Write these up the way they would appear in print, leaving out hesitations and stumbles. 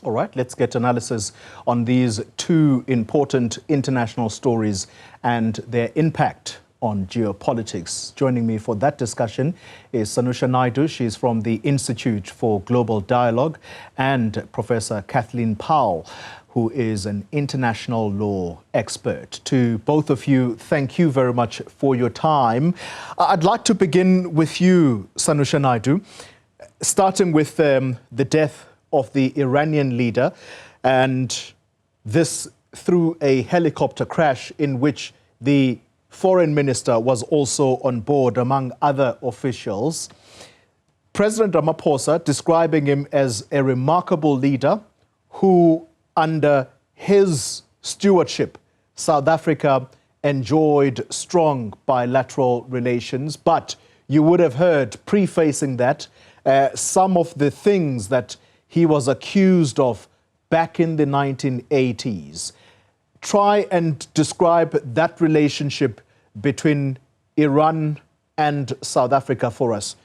All right, let's get analysis on these two important international stories and their impact on geopolitics. Joining me for that discussion is Sanusha Naidu. She's from the Institute for Global Dialogue, and Professor Kathleen Powell, who is an international law expert. To both of you, thank you very much for your time. I'd like to begin with you, Sanusha Naidu, starting with the death of the Iranian leader, and this through a helicopter crash in which the foreign minister was also on board, among other officials. President Ramaphosa describing him as a remarkable leader who, under his stewardship, South Africa enjoyed strong bilateral relations. But you would have heard, prefacing that, some of the things that he was accused of back in the 1980s. Try and describe that relationship between Iran and South Africa for us,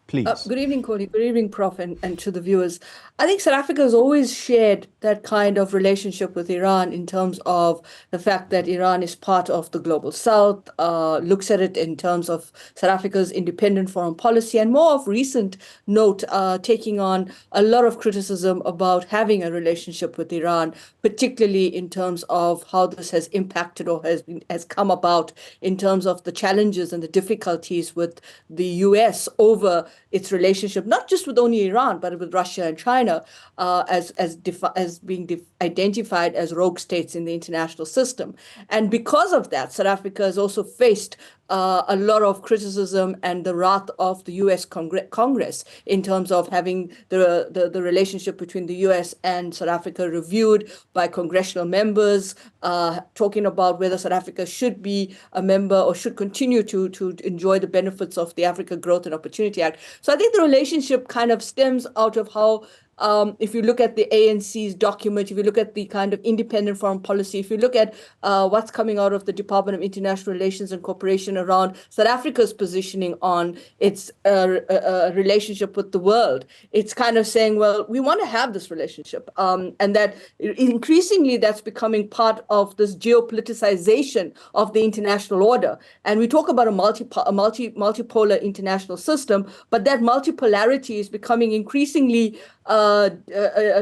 please. Good evening, Cody. Good evening, Prof, and to the viewers. I think South Africa has always shared that kind of relationship with Iran in terms of the fact that Iran is part of the global South, looks at it in terms of South Africa's independent foreign policy, and more of recent note, taking on a lot of criticism about having a relationship with Iran, particularly in terms of how this has impacted or has come about in terms of the challenges and the difficulties with the US over its relationship, not just with only Iran, but with Russia and China, as being identified as rogue states in the international system. And because of that, South Africa has also faced a lot of criticism and the wrath of the U.S. Congress in terms of having the relationship between the U.S. and South Africa reviewed by congressional members, talking about whether South Africa should be a member or should continue to enjoy the benefits of the Africa Growth and Opportunity Act. So I think the relationship kind of stems out of how, if you look at the ANC's document, if you look at the kind of independent foreign policy, if you look at what's coming out of the Department of International Relations and Cooperation around South Africa's positioning on its relationship with the world, it's kind of saying, well, we want to have this relationship, and that increasingly that's becoming part of this geopoliticization of the international order. And we talk about a multipolar international system, but that multipolarity is becoming increasingly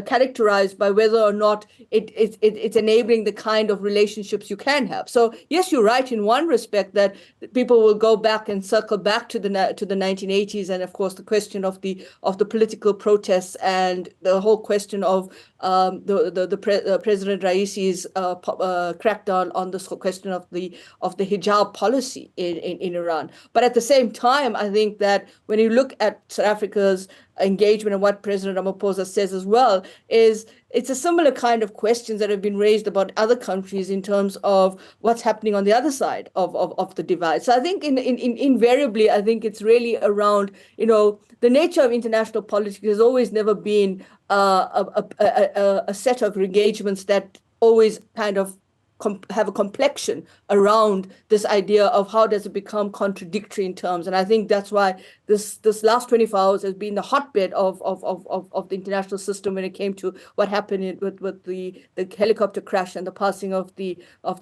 characterized by whether or not it's enabling the kind of relationships you can have. So yes, you're right in one respect that people will go back and circle back to the 1980s, and of course the question of the political protests and the whole question of President Raisi's crackdown on this whole question of the hijab policy in Iran. But at the same time, I think that when you look at South Africa's engagement and what President Ramaphosa says as well, is it's a similar kind of questions that have been raised about other countries in terms of what's happening on the other side of the divide. So I think invariably, I think it's really around, the nature of international politics has always never been a set of engagements that always kind of have a complexion around this idea of how does it become contradictory in terms. And I think that's why this last 24 hours has been the hotbed of the international system when it came to what happened with the helicopter crash and the passing of the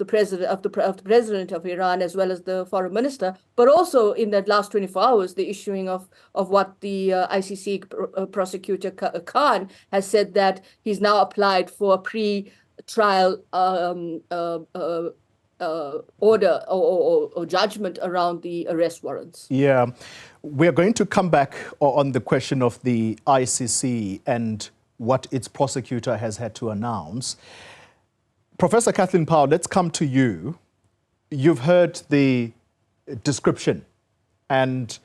president of Iran, as well as the foreign minister, but also in that last 24 hours, the issuing of what the ICC prosecutor Khan has said, that he's now applied for a pre-trial order or judgment around the arrest warrants. Yeah, we're going to come back on the question of the ICC and what its prosecutor has had to announce. Professor Kathleen Powell, let's come to you. You've heard the description, and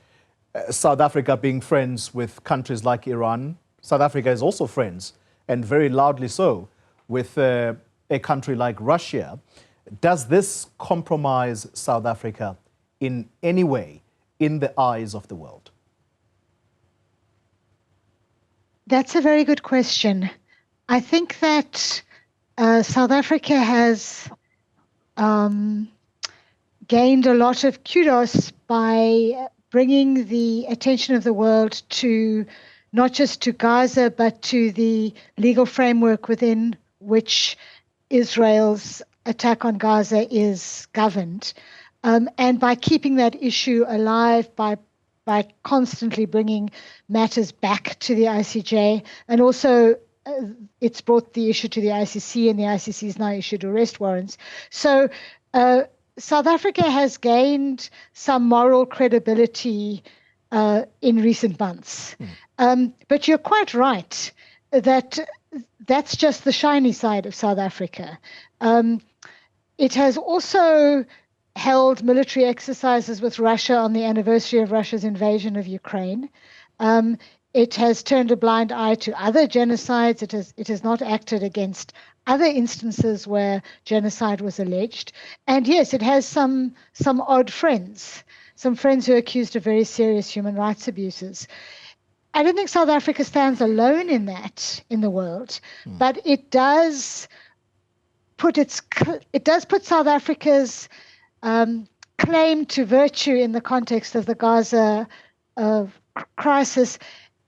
South Africa being friends with countries like Iran. South Africa is also friends, and very loudly so, with a country like Russia. Does this compromise South Africa in any way in the eyes of the world? That's a very good question. I think that South Africa has gained a lot of kudos by bringing the attention of the world to not just to Gaza, but to the legal framework within which Israel's attack on Gaza is governed. And by keeping that issue alive, by constantly bringing matters back to the ICJ, and also it's brought the issue to the ICC, and the ICC has now issued arrest warrants. So South Africa has gained some moral credibility in recent months. But you're quite right that that's just the shiny side of South Africa. It has also held military exercises with Russia on the anniversary of Russia's invasion of Ukraine. It has turned a blind eye to other genocides. It has not acted against other instances where genocide was alleged. And yes, it has some odd friends, some friends who are accused of very serious human rights abuses. I don't think South Africa stands alone in that in the world, but it does put South Africa's claim to virtue in the context of the Gaza crisis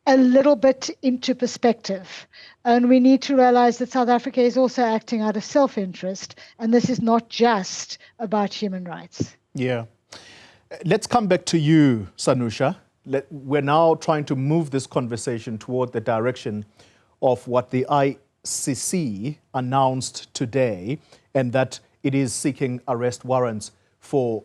a little bit into perspective. And we need to realize that South Africa is also acting out of self-interest, and this is not just about human rights. Yeah. Let's come back to you, Sanusha. We're now trying to move this conversation toward the direction of what the ICC announced today, and that it is seeking arrest warrants for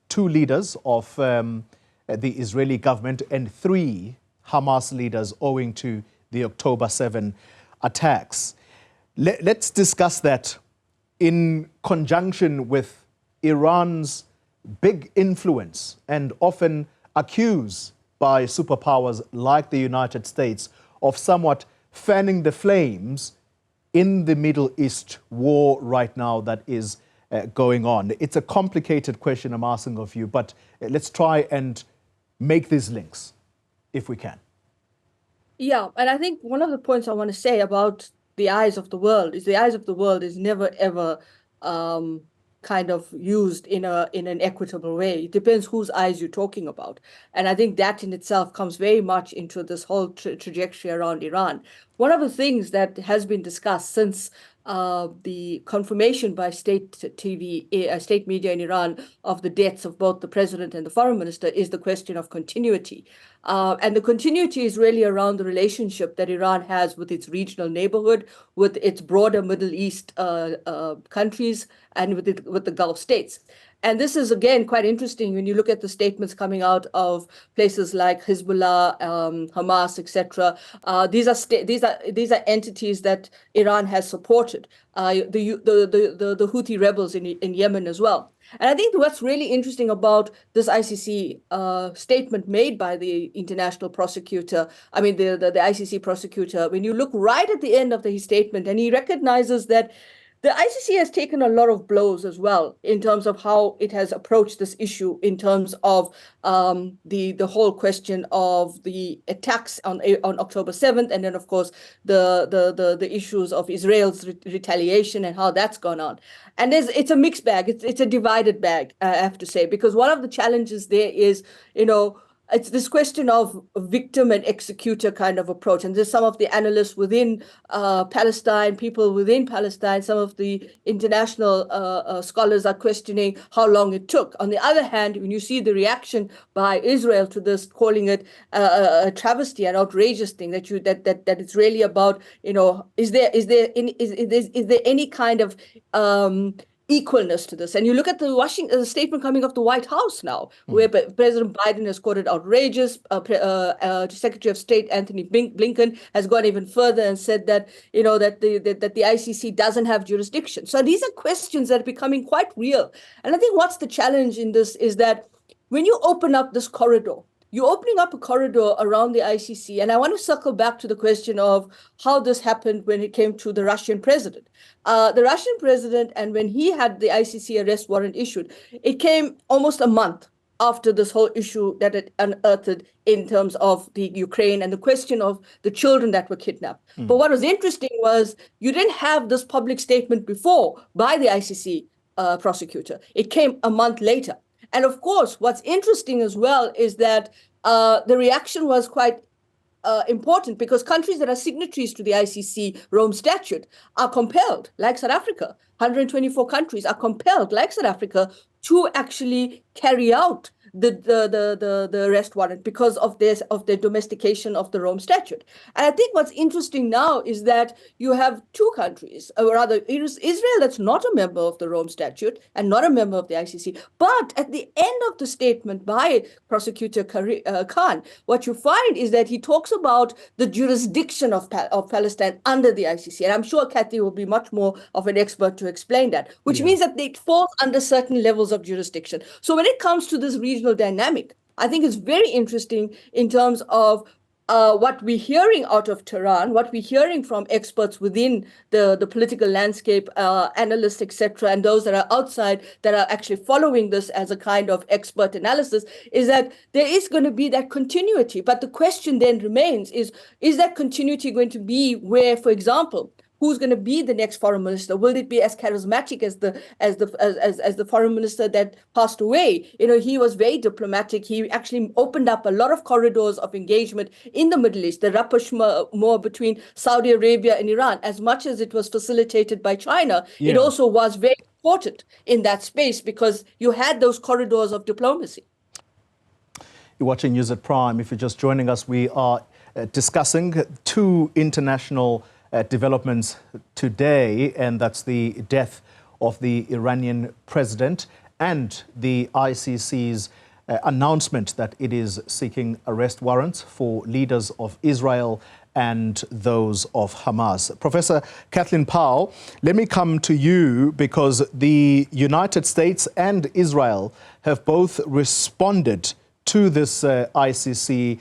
two leaders of the Israeli government and 3 Hamas leaders owing to the October 7 attacks. Let's discuss that in conjunction with Iran's big influence and often accused by superpowers like the United States of somewhat fanning the flames in the Middle East war right now that is going on. It's a complicated question I'm asking of you, but let's try and make these links if we can. Yeah, and I think one of the points I want to say about the eyes of the world is the eyes of the world is never ever kind of used in an equitable way. It depends whose eyes you're talking about. And I think that in itself comes very much into this whole trajectory around Iran. One of the things that has been discussed since the confirmation by state media in Iran of the deaths of both the president and the foreign minister is the question of continuity. And the continuity is really around the relationship that Iran has with its regional neighborhood, with its broader Middle East countries, and with the Gulf states. And this is, again, quite interesting when you look at the statements coming out of places like Hezbollah, Hamas, etc. These are entities that Iran has supported, the Houthi rebels in Yemen as well. And I think what's really interesting about this ICC statement made by the international prosecutor, the ICC prosecutor, when you look right at the end of his statement, and he recognizes that the ICC has taken a lot of blows as well in terms of how it has approached this issue in terms of the whole question of the attacks on October 7th, and then of course the issues of Israel's retaliation and how that's gone on. And it's a mixed bag. It's a divided bag, I have to say, because one of the challenges there is, it's this question of victim and executor kind of approach. And there's some of the analysts within Palestine, people within Palestine, some of the international scholars are questioning how long it took. On the other hand, when you see the reaction by Israel to this, calling it a travesty, an outrageous thing, that it's really about, is there any kind of equalness to this? And you look at the statement coming off the White House now, where President Biden has called it outrageous. Secretary of State Anthony Blinken has gone even further and said that that the ICC doesn't have jurisdiction. So these are questions that are becoming quite real. And I think what's the challenge in this is that when you open up this corridor, you're opening up a corridor around the ICC. And I want to circle back to the question of how this happened when it came to the Russian president. The Russian president, and when he had the ICC arrest warrant issued, it came almost a month after this whole issue that it unearthed in terms of the Ukraine and the question of the children that were kidnapped. But what was interesting was you didn't have this public statement before by the ICC prosecutor. It came a month later. And of course, what's interesting as well is that the reaction was quite important because countries that are signatories to the ICC Rome Statute are compelled, like South Africa, 124 countries are compelled, like South Africa, to actually carry out the arrest warrant because of their domestication of the Rome Statute. And I think what's interesting now is that you have two countries, or rather Israel that's not a member of the Rome Statute and not a member of the ICC, but at the end of the statement by prosecutor Karim Khan, what you find is that he talks about the jurisdiction of Palestine under the ICC. And I'm sure Kathy will be much more of an expert to explain that, which means that it falls under certain levels of jurisdiction. So when it comes to this regional dynamic, I think it's very interesting in terms of what we're hearing out of Tehran, what we're hearing from experts within the political landscape, analysts, etc., and those that are outside that are actually following this as a kind of expert analysis, is that there is going to be that continuity. But the question then remains is that continuity going to be where, for example, who's going to be the next foreign minister? Will it be as charismatic as the foreign minister that passed away? You know, he was very diplomatic. He actually opened up a lot of corridors of engagement in the Middle East, the rapprochement between Saudi Arabia and Iran. As much as it was facilitated by China, it also was very important in that space because you had those corridors of diplomacy. You're watching News at Prime. If you're just joining us, we are discussing two international developments today, and that's the death of the Iranian president and the ICC's announcement that it is seeking arrest warrants for leaders of Israel and those of Hamas. Professor Cathleen Powell, let me come to you because the United States and Israel have both responded to this ICC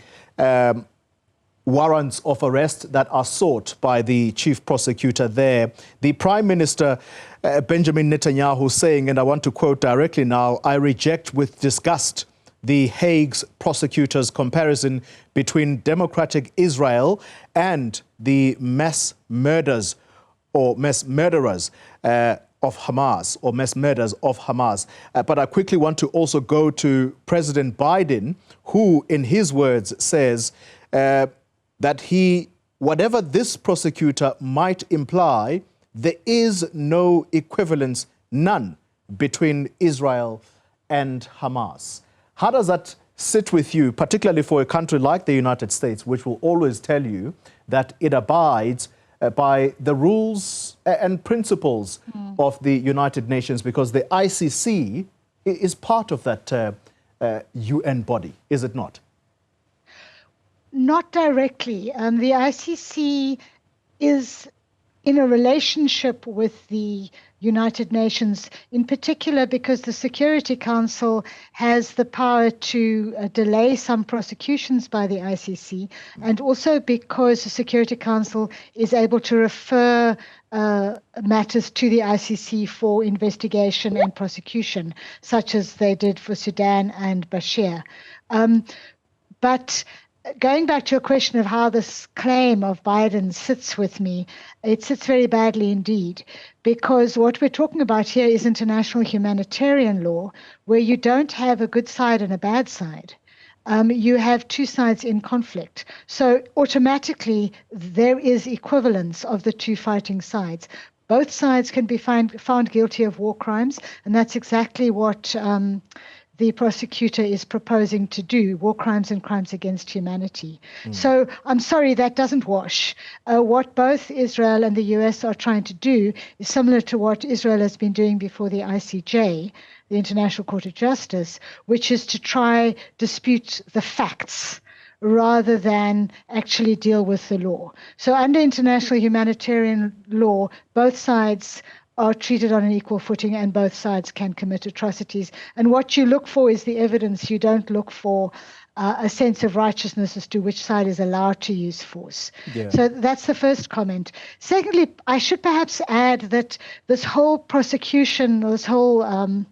warrants of arrest that are sought by the chief prosecutor there. The Prime Minister, Benjamin Netanyahu, saying, and I want to quote directly now, "I reject with disgust the Hague's prosecutor's comparison between democratic Israel and the mass murderers of Hamas, or mass murders of Hamas." But I quickly want to also go to President Biden, who, in his words, says that whatever this prosecutor might imply, there is no equivalence, none, between Israel and Hamas. How does that sit with you, particularly for a country like the United States, which will always tell you that it abides by the rules and principles of the United Nations, because the ICC is part of that UN body, is it not? Not directly. The ICC is in a relationship with the United Nations, in particular because the Security Council has the power to delay some prosecutions by the ICC, and also because the Security Council is able to refer matters to the ICC for investigation and prosecution, such as they did for Sudan and Bashir. But going back to your question of how this claim of Biden sits with me, it sits very badly indeed, because what we're talking about here is international humanitarian law, where you don't have a good side and a bad side. You have two sides in conflict. So automatically, there is equivalence of the two fighting sides. Both sides can be found guilty of war crimes, and that's exactly what the prosecutor is proposing to do, war crimes and crimes against humanity. So I'm sorry, that doesn't wash. What both Israel and the US are trying to do is similar to what Israel has been doing before the ICJ, the International Court of Justice, which is to try dispute the facts rather than actually deal with the law. So under international humanitarian law, both sides are treated on an equal footing, and both sides can commit atrocities. And what you look for is the evidence. You don't look for a sense of righteousness as to which side is allowed to use force. Yeah. So that's the first comment. Secondly, I should perhaps add that this whole prosecution, this whole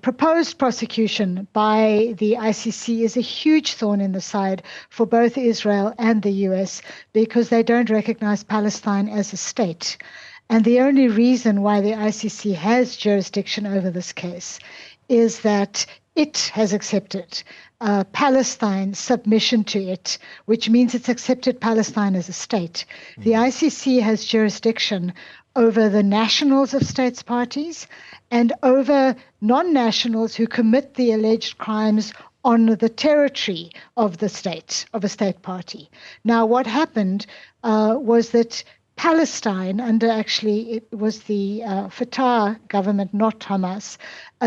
proposed prosecution by the ICC is a huge thorn in the side for both Israel and the US, because they don't recognize Palestine as a state. And the only reason why the ICC has jurisdiction over this case is that it has accepted Palestine's submission to it, which means it's accepted Palestine as a state. The ICC has jurisdiction over the nationals of states parties and over non-nationals who commit the alleged crimes on the territory of the state, of a state party. Now, what happened was that Palestine, it was the Fatah government, not Hamas,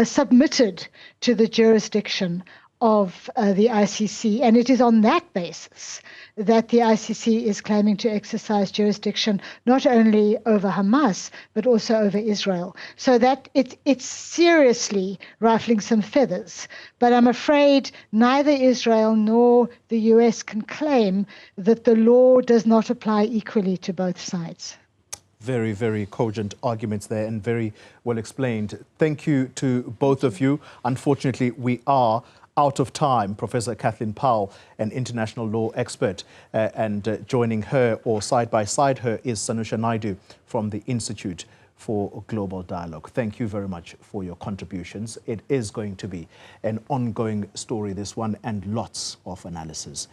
submitted to the jurisdiction of the ICC. And it is on that basis that the ICC is claiming to exercise jurisdiction not only over Hamas, but also over Israel. So that it's seriously rifling some feathers. But I'm afraid neither Israel nor the US can claim that the law does not apply equally to both sides. Very, very cogent arguments there and very well explained. Thank you to both of you. Unfortunately, we are out of time. Professor Cathleen Powell, an international law expert, and joining her or side by side her is Sanusha Naidu from the Institute for Global Dialogue. Thank you very much for your contributions. It is going to be an ongoing story, this one, and lots of analysis.